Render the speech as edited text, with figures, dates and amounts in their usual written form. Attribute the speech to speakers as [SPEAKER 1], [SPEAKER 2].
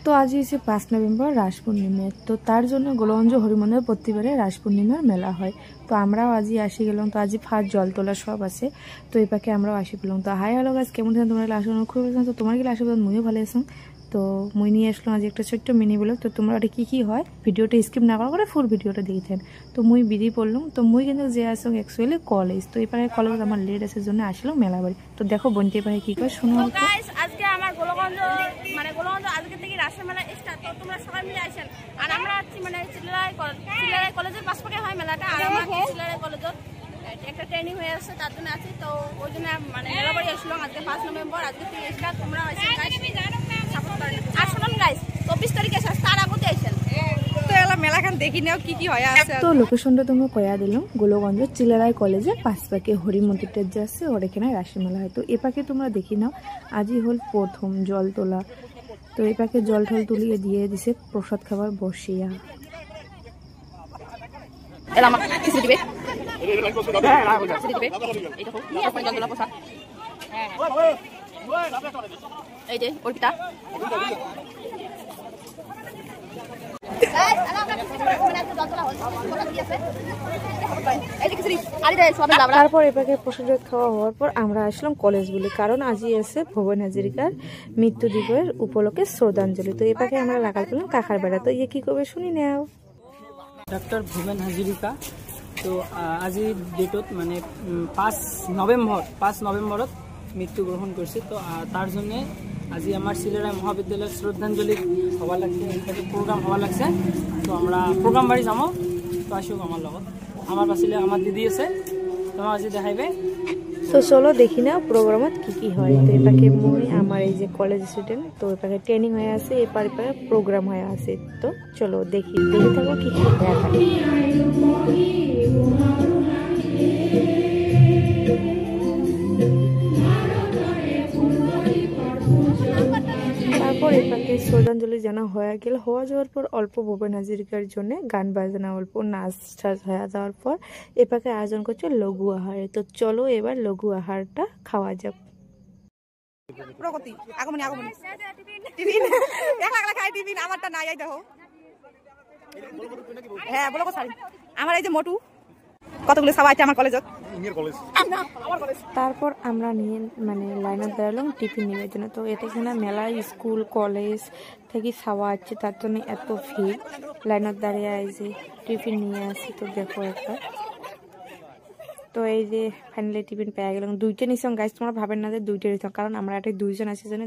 [SPEAKER 1] তো আজ হচ্ছে 5 নভেম্বর রাস পূর্ণিমা। তো তার জন্য গোলগঞ্জ হরিমন্দির প্রতিবারে রাস পূর্ণিমার মেলা হয়। তো আমরাও আজই আসি গেলাম। তো আজই ফার্স্ট জল তোলা সব আছে। তো এই পাকে আমরাও আসি পেলাম। তো হাই হ্যালো গাইস, কেমন আছেন তোমরা? আসলে খুব ভালো। তো তোমার গেলে আসলে মুইও ভালো আছো। তো মুই নিয়ে আসলাম আজ একটা ছোট্ট মিনি ব্লগ। তো তোমরা ওটা কি হয় ভিডিওটা স্কিপ না করে ফুল ভিডিওটা দেখতেন। তো মুই বিড়ি পড়লাম। তো মুই কিন্তু যে আসলাম অ্যাকচুয়ালি কলেজ। তো এই পারে কলেজ আমার লেট আসার জন্য আসলাম মেলা বাড়ি। তো দেখো বনতে পারে কি করে শোনো।
[SPEAKER 2] আজকে আমার গোলগঞ্জ গোলগঞ্জ আজকে থেকে রাসের মেলা স্টার্ট। তো তোমরা সবাই মিলে আসেন। আর আমরা আছি চিল্লারাই কলেজের পাশ পাকে হয় মেলাটা। আর আমরা চিল্লারাই কলেজত একটা ট্রেনিং হয়ে আসছে, তার জন্য আছি। তো ওই জন্য মেলা বাড়ি আসলাম আজকে 5 নভেম্বর আজকে থেকে স্টার্ট। তোমরা আসেন সাপোর্ট করেন। আর শুনুন গাইস, 24 তারিখে শেষ, তার আগতে আসেন। তো এলা মেলাখান দেখি নাও কি হয় আছে।
[SPEAKER 1] তো লোকেশনটা তোমরা কয়া দিলাম গোলগঞ্জ চিল্লারাই কলেজের পাশ পাকে হরি মন্দিরটা যে আছে ওর এখানে রাসের মেলা হয়। তো এ পাকে তোমরা দেখি নাও আজই হল প্রথম জল তোলা। তো এই পাকে জল ঠল তুলিয়ে দিয়ে দিছে প্রসাদ খাবার বসিয়া।
[SPEAKER 2] এই যে অর্পিতা
[SPEAKER 1] তারপর এপাকে প্রসাদ খাওয়া হওয়ার পর আমরা আসলাম কলেজ বলে, কারণ আজই আছে ভুবন হাজরিকার মৃত্যু দিবসের উপলক্ষে শ্রদ্ধাঞ্জলি। তো এপাকে আমরা লাগাল পেলাম কাকার বেড়া। তো ইয়ে কি করবে শুনি নাও।
[SPEAKER 3] ডক্টর ভুবন হাজরিকা তো আজি ডেটত 5 নভেম্বরত মৃত্যুগ্রহণ করছে। তো তার জন্য আজি আমার চিল্লারাই মহাবিদ্যালয়ের শ্রদ্ধাঞ্জলি হওয়া লাগছে, এইটাতে প্রোগ্রাম হওয়া লাগছে। তো আমরা প্রোগ্রাম বাড়ি যাবো। তো আসুক আমার লগত, আমার পাশে আমার দিদি আছে, তোমার আজি দেখাইবে।
[SPEAKER 1] তো চলো দেখি না প্রোগ্রামত কি হয়। তো এপাকে মই আমার এই যে কলেজ স্টুডেন্ট, তো এপাকে ট্রেনিং হয়ে আছে, এপারে প্রোগ্রাম হয়ে আছে। তো চলো দেখি থাকো কি দেখায়। তারপর এপাকে শ্রদ্ধাঞ্জলি জানা হয়ে গেল। হওয়া যাওয়ার পর অল্প ভুবন হাজরিকার জন্য গান বাজনা অল্প নাচ টাচ হয়ে যাওয়ার পর এপাকে আয়োজন করছে লঘু আহারে। তো চলো এবার লঘু আহারটা খাওয়া যাক।
[SPEAKER 2] প্রগতি আগমনী টিফিন একলা খাই টিফিন আমারটা নাই। এই দেখো, হ্যাঁ বলো সারি আমার এই যে মোটু কতগুলো সবাই আছে আমার কলেজত।
[SPEAKER 1] তারপর আমরা নিয়ে লাইনত দাঁড়ালাম টিফিন নেওয়ার জন্য। তো এটা এখানে মেলা স্কুল কলেজ থেকে খাওয়া আছে, তার জন্য এত ভিড় লাইনত দাঁড়িয়ে যে টিফিন নিয়ে আসি। তো দেখো একবার। তো এই যে ফাইনালি টিফিন পেয়ে গেলাম। 2টা নিছিলাম গাইস, তোমরা ভাবেন না যে 2টা নিছিলাম, কারণ আমরা একটা 2জন আছি জন্য